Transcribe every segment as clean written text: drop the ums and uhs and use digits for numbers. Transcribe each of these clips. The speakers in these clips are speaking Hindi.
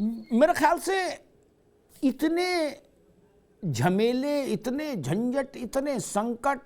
मेरे ख्याल से इतने झमेले, इतने झंझट, इतने संकट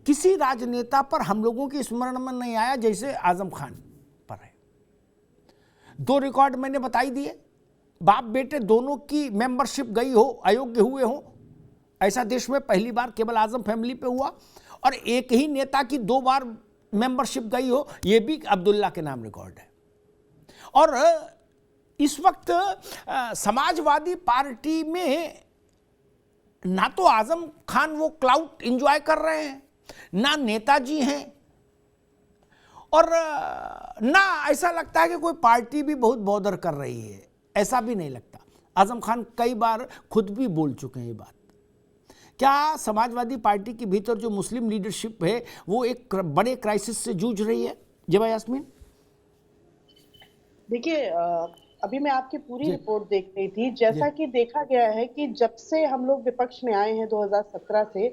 किसी राजनेता पर हम लोगों की स्मरण में नहीं आया जैसे आजम खान पर है। 2 रिकॉर्ड मैंने बताई दिए, बाप बेटे दोनों की मेंबरशिप गई हो, अयोग्य हुए हो, ऐसा देश में पहली बार केवल आजम फैमिली पे हुआ। और एक ही नेता की 2 बार मेंबरशिप गई हो, यह भी अब्दुल्ला के नाम रिकॉर्ड है। और इस वक्त समाजवादी पार्टी में ना तो आजम खान वो क्लाउड एंजॉय कर रहे हैं, ना नेताजी हैं, और ना ऐसा लगता है कि कोई पार्टी भी बहुत बॉदर कर रही है, ऐसा भी नहीं लगता। आजम खान कई बार खुद भी बोल चुके हैं ये बात। क्या समाजवादी पार्टी के भीतर जो मुस्लिम लीडरशिप है वो एक बड़े क्राइसिस से जूझ रही है? जेबा यास्मीन, देखिए, अभी मैं आपकी पूरी रिपोर्ट देख रही थी। जैसा कि देखा गया है कि जब से हम लोग विपक्ष में आए हैं 2017 से,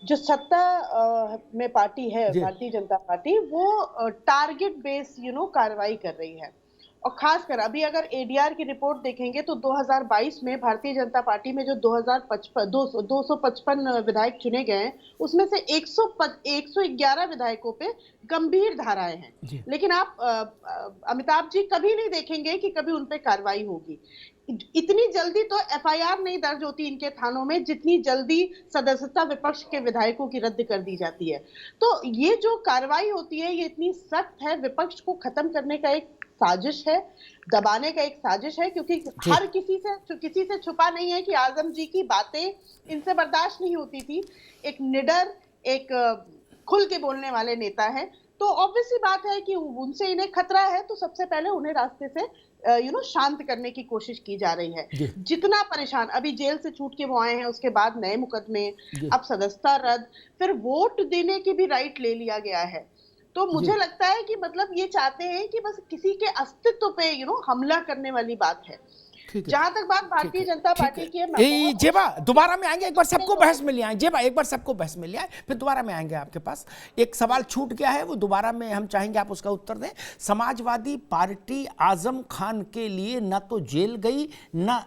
जो सत्ता में पार्टी है भारतीय जनता पार्टी, वो टारगेट बेस कार्रवाई कर रही है। और खासकर अभी अगर एडीआर की रिपोर्ट देखेंगे तो 2022 में भारतीय जनता पार्टी में जो 255 विधायक चुने गए हैं, उसमें से 111 विधायकों पे गंभीर धाराएं हैं। लेकिन आप अमिताभ जी कभी नहीं देखेंगे कि कभी उन पे कार्रवाई होगी। इतनी जल्दी तो एफआईआर नहीं दर्ज होती इनके थानों में, जितनी जल्दी सदस्यता विपक्ष के विधायकों की रद्द कर दी जाती है। तो ये जो कार्रवाई होती है ये इतनी सख्त है, विपक्ष को खत्म करने का एक साजिश है, दबाने का एक साजिश है, क्योंकि हर किसी से छुपा नहीं है कि आजम जी की बातें इनसे बर्दाश्त नहीं होती थी। एक निडर, एक खुल के बोलने वाले नेता है, तो ऑब्वियस सी बात है कि उनसे इन्हें खतरा है, तो सबसे पहले उन्हें रास्ते से शांत करने की कोशिश की जा रही है। जितना परेशान, अभी जेल से छूट के वो आए हैं, उसके बाद नए मुकदमे, अब सदस्यता रद्द, फिर वोट देने की भी राइट ले लिया गया है। तो मुझे लगता है कि मतलब ये चाहते हैं कि बस किसी के अस्तित्व पे हमला करने वाली बात है। जहां तक बात भारतीय जनता पार्टी की है, जेबा दोबारा में आएंगे, एक बार सबको बहस में ले आए। जेबा एक बार सबको बहस में ले आए, फिर दोबारा में आएंगे आपके पास। एक सवाल छूट गया है, वो दोबारा में हम चाहेंगे आप उसका उत्तर दें। समाजवादी पार्टी आजम खान के लिए ना तो जेल गई ना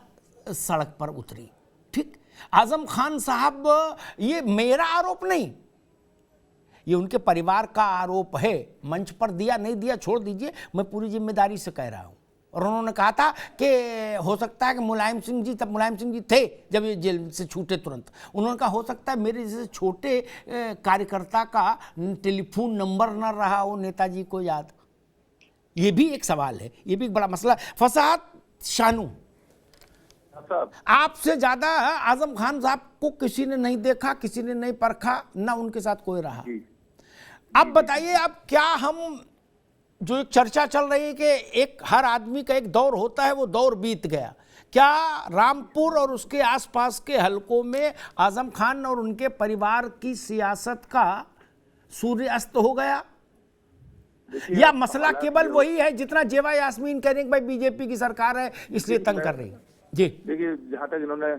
सड़क पर उतरी, ठीक। आजम खान साहब, ये मेरा आरोप नहीं, ये उनके परिवार का आरोप है। मंच पर दिया नहीं दिया छोड़ दीजिए, मैं पूरी जिम्मेदारी से कह रहा हूं। और उन्होंने कहा था कि हो सकता है कि मुलायम सिंह जी, तब मुलायम सिंह जी थे जब ये जेल से छूटे तुरंत, उन्होंने कहा हो सकता है मेरे जैसे छोटे कार्यकर्ता का टेलीफोन नंबर न रहा हो नेताजी को याद। ये भी एक सवाल है, ये भी एक बड़ा मसला। फसाद शानू, आपसे ज्यादा आजम खान साहब को किसी ने नहीं देखा, किसी ने नहीं परखा, ना उनके साथ कोई रहा। अब बताइए, अब क्या हम, जो एक चर्चा चल रही है कि एक हर आदमी का एक दौर होता है, वो दौर बीत गया, क्या रामपुर और उसके आसपास के हलकों में आजम खान और उनके परिवार की सियासत का सूर्य अस्त हो गया, या मसला केवल वही है जितना जेबा यास्मीन कह रही है कि भाई बीजेपी की सरकार है इसलिए तंग कर रही है? जी देखिए, जहां तक इन्होंने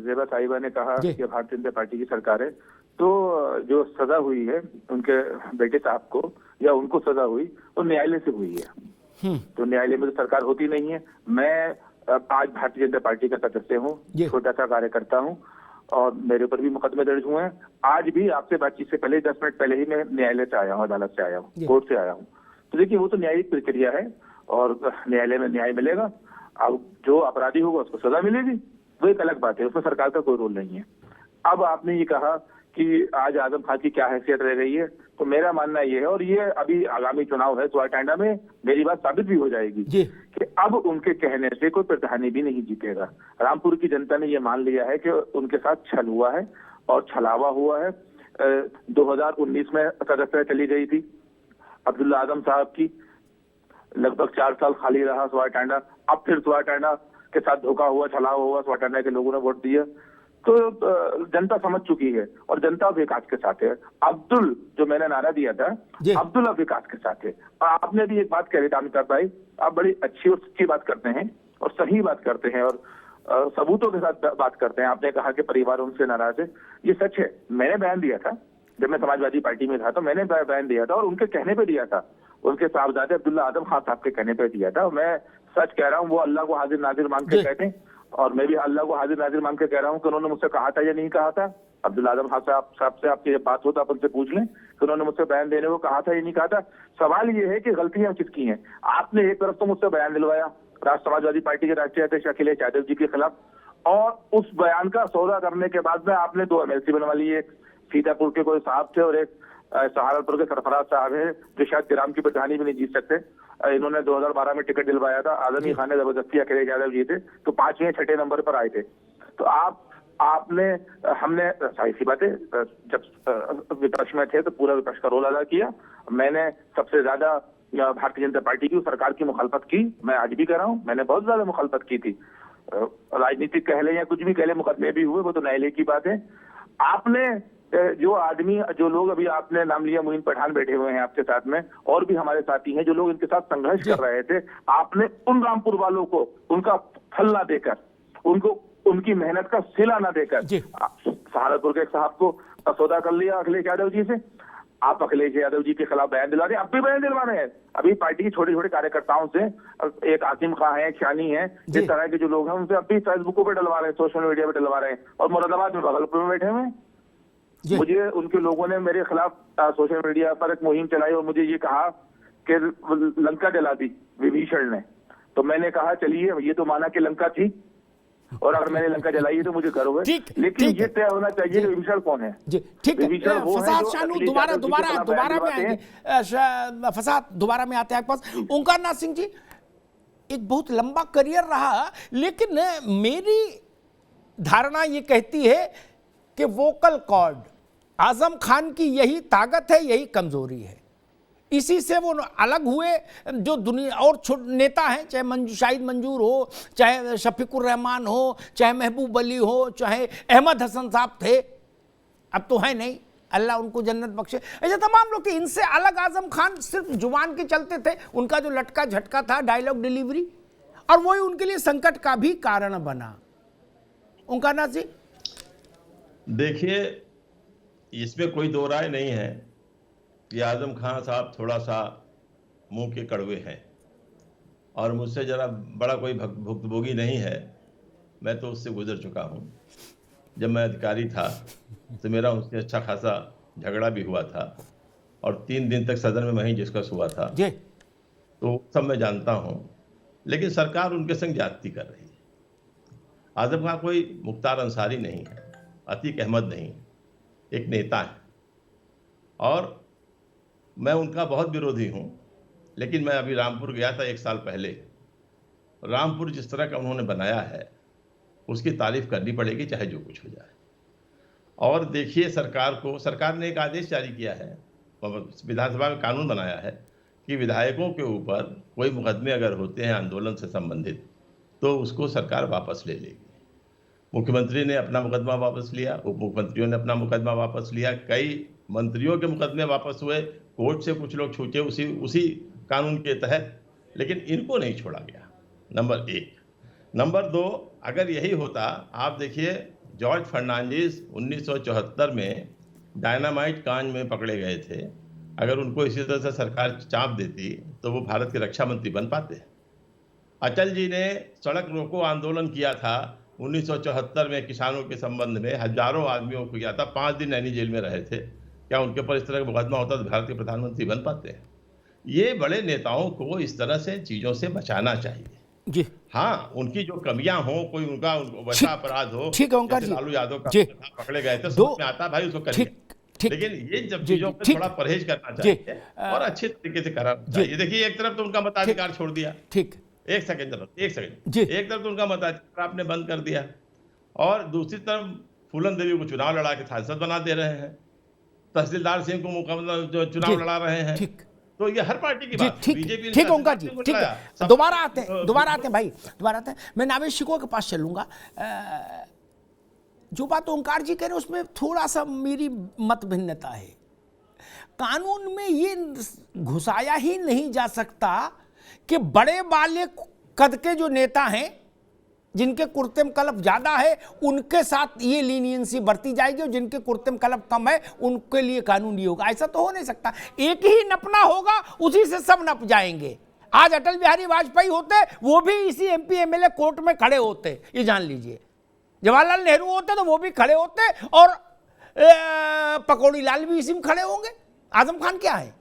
जेबा साहिबा ने कहा कि भारतीय जनता पार्टी की सरकार है, तो जो सजा हुई है उनके बेटे साहब को, या उनको सजा हुई, तो न्यायालय से हुई है। तो न्यायालय में तो सरकार होती नहीं है। मैं आज भारतीय जनता पार्टी का सदस्य हूँ, छोटा सा कार्यकर्ता हूँ, और मेरे ऊपर भी मुकदमे दर्ज हुए हैं। आज भी आपसे बातचीत से पहले 10 मिनट पहले ही मैं न्यायालय से आया हूँ, अदालत से आया हूँ, कोर्ट से आया हूँ। तो देखिए, वो तो न्यायिक प्रक्रिया है और न्यायालय में न्याय मिलेगा। अब जो अपराधी होगा उसको सजा मिलेगी, वो एक अलग बात है, उसमें सरकार का कोई रोल नहीं है। अब आपने ये कहा कि आज आजम खान की क्या हैसियत रह गई है, तो मेरा मानना ये है, और ये अभी आगामी चुनाव है स्वाटांडा में, मेरी बात साबित भी हो जाएगी कि अब उनके कहने से कोई प्रधानी भी नहीं जीतेगा। रामपुर की जनता ने ये मान लिया है कि उनके साथ छल हुआ है और छलावा हुआ है। 2019 में सदस्यता चली गई थी अब्दुल्ला आजम साहब की, लगभग 4 साल खाली रहा स्वाटांडा। अब फिर स्वाटांडा के साथ धोखा हुआ, छलावा हुआ, स्वाटांडा के लोगों ने वोट दिया, तो जनता समझ चुकी है और जनता विकास के साथ है। अब्दुल, जो मैंने नारा दिया था, अब्दुल अब विकास के साथ है। आपने भी एक बात कह रहे थे अमिताभ भाई, आप बड़ी अच्छी और सच्ची बात करते हैं और सही बात करते हैं और सबूतों के साथ बात करते हैं। आपने कहा कि परिवार उनसे नाराज है, ये सच है। मैंने बयान दिया था जब मैं समाजवादी पार्टी में था, तो मैंने बयान दिया था और उनके कहने पे दिया था। उनके साहबजादे अब्दुल्ला आजम खान साहब के कहने पे दिया था। मैं सच कह रहा हूँ, वो अल्लाह को हाजिर नाजिर मान के कहते हैं, और मैं भी अल्लाह को हाजिर नाजिर मान के कह रहा हूँ कि उन्होंने मुझसे कहा था या नहीं कहा था। अब्दुल्ला आजम खान साहब से आपकी बात हो तो आप उनसे पूछ लें कि उन्होंने मुझसे बयान देने को कहा था या नहीं कहा था। सवाल ये है कि गलतियां किसकी हैं। आपने एक तरफ तो मुझसे बयान दिलवाया राष्ट्र समाजवादी पार्टी के राष्ट्रीय अध्यक्ष अखिलेश यादव जी के खिलाफ, और उस बयान का सौदा करने के बाद में आपने 2 MLC बनवा लिए। एक सीतापुर के कोई साहब थे और एक सहारनपुर के सरफराज साहब है, जो शायद ग्राम की प्रधानी भी नहीं जीत सकते। इन्होंने 2012 में टिकट दिलवाया था, आजमी खान ने जबरदस्ती अखिलेश यादव जी थे, तो 5वें 6ठे नंबर पर आए थे। तो हमने सारी सी बातें, जब विपक्ष में थे तो पूरा विपक्ष का रोल अदा किया। मैंने सबसे ज्यादा भारतीय जनता पार्टी की सरकार की मुखालफत की, मैं आज भी कर रहा हूँ, मैंने बहुत ज्यादा मुखालफत की थी। राजनीतिक कह ले या कुछ भी कह ले, मुकदमे भी हुए, वो तो न्यायालय की बात है। आपने जो लोग अभी आपने नाम लिया, मुइन पठान बैठे हुए हैं आपके साथ में, और भी हमारे साथी हैं जो लोग इनके साथ संघर्ष कर रहे थे, आपने उन रामपुर वालों को उनका फल ना देकर, उनको उनकी मेहनत का सिला ना देकर सहारनपुर के एक साहब को सौदा कर लिया अखिलेश यादव जी से। आप अखिलेश यादव जी के खिलाफ बयान दिला रहे हैं, अब भी बयान दिलवा रहे हैं। अभी पार्टी के छोटे छोटे कार्यकर्ताओं से, एक आसिम खां है, एक शानी है, इस तरह के जो लोग हैं, उनसे अब भी फेसबुक पे डलवा रहे हैं, सोशल मीडिया पे डलवा रहे हैं, और मुरादाबाद में भागलपुर में बैठे हुए हैं। मुझे उनके लोगों ने मेरे खिलाफ सोशल मीडिया पर एक मुहिम चलाई और मुझे ये कहा कि लंका जला दी विभीषण ने। तो मैंने कहा चलिए, ये तो माना कि लंका थी, और अगर मैंने लंका जलाई है तो मुझे गर्व है, लेकिन ये तय होना चाहिए कि विभीषण कौन है। जी ठीक है, फसाद शानू दोबारा में आएंगे, फसाद दोबारा में आते हैं आपके पास। ओंकार नाथ सिंह जी, एक बहुत लंबा करियर रहा, लेकिन मेरी धारणा ये कहती है कि वोकल कॉर्ड आजम खान की यही ताकत है, यही कमजोरी है। इसी से वो अलग हुए। जो दुनिया और नेता हैं, चाहे शाहिद मंजूर हो, चाहे शफीकुर रहमान हो, चाहे महबूब अली हो, चाहे अहमद हसन साहब थे, अब तो है नहीं, अल्लाह उनको जन्नत बख्शे, ऐसे तमाम लोग थे। इनसे अलग आजम खान सिर्फ जुबान के चलते थे, उनका जो लटका झटका था, डायलॉग डिलीवरी, और वही उनके लिए संकट का भी कारण बना। ओंकार नाथ जी, देखिए, इसमें कोई दो राय नहीं है कि आजम खान साहब थोड़ा सा मुंह के कड़वे हैं, और मुझसे जरा बड़ा कोई भुक्तभोगी नहीं है। मैं तो उससे गुजर चुका हूँ। जब मैं अधिकारी था तो मेरा उससे अच्छा खासा झगड़ा भी हुआ था, और 3 दिन तक सदन में वहीं डिस्कस हुआ था, तो सब मैं जानता हूँ। लेकिन सरकार उनके संग ज्यादती कर रही है। आजम खान कोई मुख्तार अंसारी नहीं है, अतीक अहमद नहीं है, एक नेता है, और मैं उनका बहुत विरोधी हूं। लेकिन मैं अभी रामपुर गया था 1 साल पहले। रामपुर जिस तरह का उन्होंने बनाया है, उसकी तारीफ करनी पड़ेगी, चाहे जो कुछ हो जाए। और देखिए, सरकार ने एक आदेश जारी किया है, विधानसभा में कानून बनाया है कि विधायकों के ऊपर कोई मुकदमे अगर होते हैं आंदोलन से संबंधित, तो उसको सरकार वापस ले लेगी। मुख्यमंत्री ने अपना मुकदमा वापस लिया, उप मुख्यमंत्रियों ने अपना मुकदमा वापस लिया, कई मंत्रियों के मुकदमे वापस हुए, कोर्ट से कुछ लोग छूटे उसी कानून के तहत, लेकिन इनको नहीं छोड़ा गया। नंबर 1। नंबर 2, अगर यही होता, आप देखिए जॉर्ज फर्नांडिस 1974 में डायनामाइट कांड में पकड़े गए थे। अगर उनको इसी तरह से सरकार चाप देती तो वो भारत के रक्षा मंत्री बन पाते। अटल जी ने सड़क रोको आंदोलन किया था 1974 में किसानों के संबंध में, हजारों आदमियों को किया था, 5 दिन नैनी जेल में रहे थे। क्या उनके ऊपर इस तरह का मुकदमा होता तो भारत के प्रधानमंत्री बन पाते हैं? ये बड़े नेताओं को इस तरह से चीजों से बचाना चाहिए जी। हाँ, उनकी जो कमियां हो, कोई उनका वैसा अपराध हो, ठीक है ओंकार जी, लालू यादव का पकड़े गए थे, समझ में आता भाई, उसको करिए। लेकिन ये जब चीजों पे थोड़ा परहेज करना चाहिए और अच्छे तरीके से करना चाहिए। देखिए, एक तरफ तो उनका मताधिकार छोड़ दिया, ठीक, एक सेकंड एक तरफ तो उनका मताधिकार आपने बंद कर दिया, और दूसरी तरफ फूलन देवी को चुनाव लड़ा के सांसद बना दे रहे हैं, तहसीलदार सिंह को जो चुनाव लड़ा रहे हैं। तो ये हर पार्टी की बात है। बीजेपी ठीक ओंकार जी, ठीक है, दोबारा आते हैं भाई, दोबारा आते हैं। मैं नावेद शिकोह के पास चलूंगा। जो बात ओंकार जी कह रहे हैं उसमें थोड़ा सा मेरी मत भिन्नता है। कानून में ये घुसाया ही नहीं जा सकता कि बड़े वाले कद के जो नेता हैं जिनके कुर्ते में कलप ज्यादा है उनके साथ ये लीनियंसी बरती जाएगी और जिनके कुर्ते में कलप कम है उनके लिए कानून ये होगा। ऐसा तो हो नहीं सकता, एक ही नपना होगा, उसी से सब नप जाएंगे। आज अटल बिहारी वाजपेयी होते वो भी इसी एमपी एमएलए कोर्ट में खड़े होते, ये जान लीजिए। जवाहरलाल नेहरू होते तो वो भी खड़े होते और पकौड़ी लाल भी इसी में खड़े होंगे। आजम खान क्या है?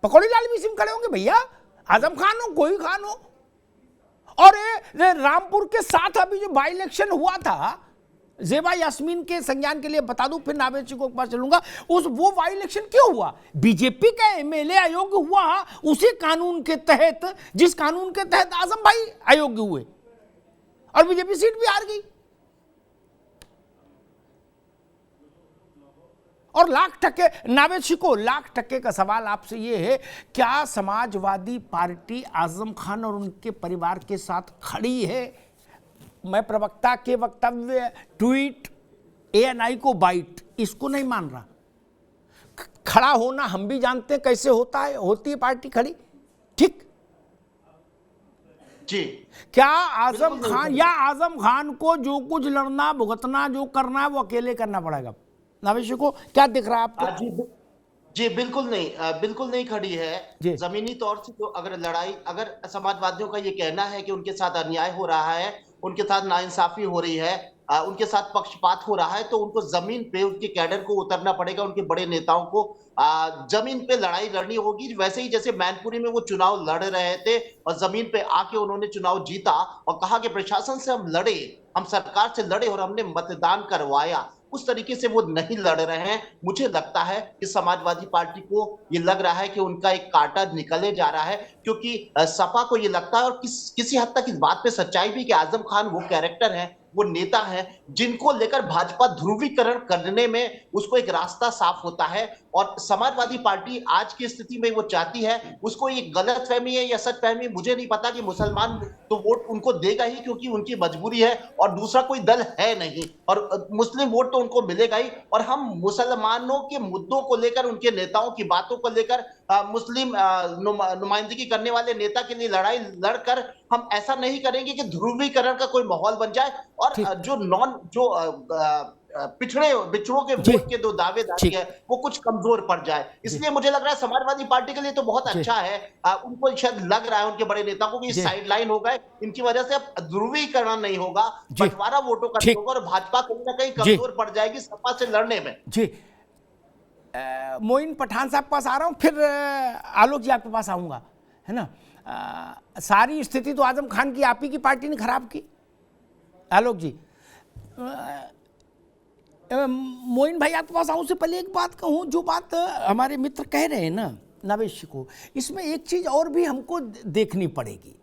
पकौड़ी लाल भी इसी में खड़े होंगे भैया। आजम खान हो, कोई खान हो। और ये रामपुर के साथ अभी जो बाई इलेक्शन हुआ था, जेबा यास्मीन के संज्ञान के लिए बता दूं, फिर नावेद जी को पास चलूंगा, वो बाई इलेक्शन क्यों हुआ? बीजेपी का एमएलए अयोग्य हुआ उसी कानून के तहत जिस कानून के तहत आजम भाई अयोग्य हुए और बीजेपी सीट भी हार गई। और लाख टके नावेद जी को लाख टके का सवाल आपसे ये है, क्या समाजवादी पार्टी आजम खान और उनके परिवार के साथ खड़ी है? मैं प्रवक्ता के वक्तव्य, ट्वीट, एएनआई को बाइट, इसको नहीं मान रहा। खड़ा होना हम भी जानते हैं कैसे होता है, होती है पार्टी खड़ी, ठीक जी। क्या आजम खान या आजम खान को जो कुछ लड़ना भुगतना जो करना है वो अकेले करना पड़ेगा? नावेद को क्या दिख रहा है आपको? जी बिल्कुल नहीं खड़ी है। जमीनी तौर से तो अगर समाजवादियों का ये कहना है कि उनके साथ अन्याय हो रहा है, उनके साथ नाइंसाफी हो रही है, उनके साथ पक्षपात हो रहा है, तो उनको जमीन पे उनके कैडर को उतरना पड़ेगा, उनके बड़े नेताओं को जमीन पे लड़ाई लड़नी होगी। वैसे ही जैसे मैनपुरी में वो चुनाव लड़ रहे थे और जमीन पे आके उन्होंने चुनाव जीता और कहा कि प्रशासन से हम लड़े, हम सरकार से लड़े और हमने मतदान करवाया, उस तरीके से वो नहीं लड़ रहे हैं। मुझे लगता है कि समाजवादी पार्टी को ये लग रहा है कि उनका एक कांटा निकले जा रहा है, क्योंकि सपा को ये लगता है और किसी हद तक इस बात पे सच्चाई भी कि आजम खान वो कैरेक्टर है, वो नेता है जिनको लेकर भाजपा ध्रुवीकरण करने में उसको एक रास्ता साफ होता है। और समाजवादी पार्टी आज की स्थिति में वो चाहती है, उसको ये गलतफहमी है या सचफहमी मुझे नहीं पता कि मुसलमान तो वोट उनको देगा ही क्योंकि उनकी मजबूरी है और दूसरा कोई दल है नहीं, और मुस्लिम वोट तो उनको मिलेगा ही। और हम मुसलमानों के मुद्दों को लेकर, उनके नेताओं की बातों को लेकर, मुस्लिम नुमाइंदगी करने वाले नेता के लिए लड़ाई लड़कर हम ऐसा नहीं करेंगे कि ध्रुवीकरण का कोई माहौल बन जाए और बिछड़ों के वोट के दो दावेदारी है वो कुछ कमजोर पड़ जाए। इसलिए मुझे लग रहा है समाजवादी पार्टी के लिए तो बहुत अच्छा है, उनको शायद लग रहा है उनके बड़े नेताओं को कि साइड लाइन हो गए, इनकी वजह से अब ध्रुवीकरण नहीं होगा, बंटवारा वोटों का नहीं होगा और भाजपा कहीं ना कहीं कमजोर पड़ जाएगी सपा से लड़ने में। जी मोइन पठान साहब के पास आ रहा हूं, फिर आलोक जी आपके पास आऊंगा, है ना। सारी स्थिति तो आजम खान की आप ही की पार्टी ने खराब की। आलोक जी, मोइन भाई आपके पास आऊं से पहले एक बात कहूं, जो बात हमारे मित्र कह रहे हैं ना नावेद को, इसमें एक चीज और भी हमको देखनी पड़ेगी।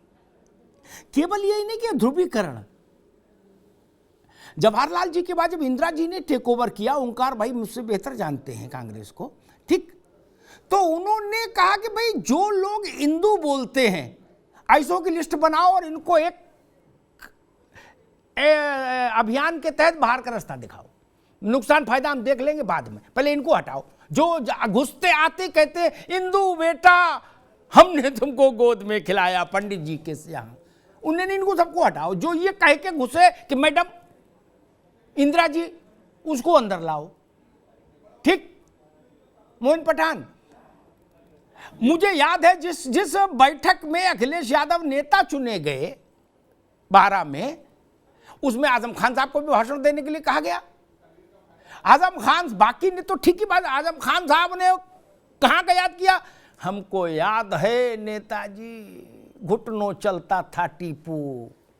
केवल यही नहीं कि ध्रुवीकरण, जवाहरलाल जी के बाद जब इंदिरा जी ने टेक ओवर किया, ओंकार भाई मुझसे बेहतर जानते हैं कांग्रेस को, ठीक, तो उन्होंने कहा कि भाई जो लोग हिंदू बोलते हैं ऐसों की लिस्ट बनाओ और इनको एक अभियान के तहत बाहर का रास्ता दिखाओ, नुकसान फायदा हम देख लेंगे बाद में, पहले इनको हटाओ। जो घुसते आते कहते हिंदू बेटा हमने तुमको गोद में खिलाया पंडित जी के यहाँ, उन्होंने इनको सबको हटाओ। जो ये कह के घुसे कि मैडम इंदिरा जी उसको अंदर लाओ, ठीक। मोइन पठान, मुझे याद है जिस बैठक में अखिलेश यादव नेता चुने गए 12 में, उसमें आजम खान साहब को भी भाषण देने के लिए कहा गया। आजम खान, बाकी ने तो ठीक ही बात, आजम खान साहब ने कहां का याद किया? हमको याद है नेताजी घुटनों चलता था टीपू,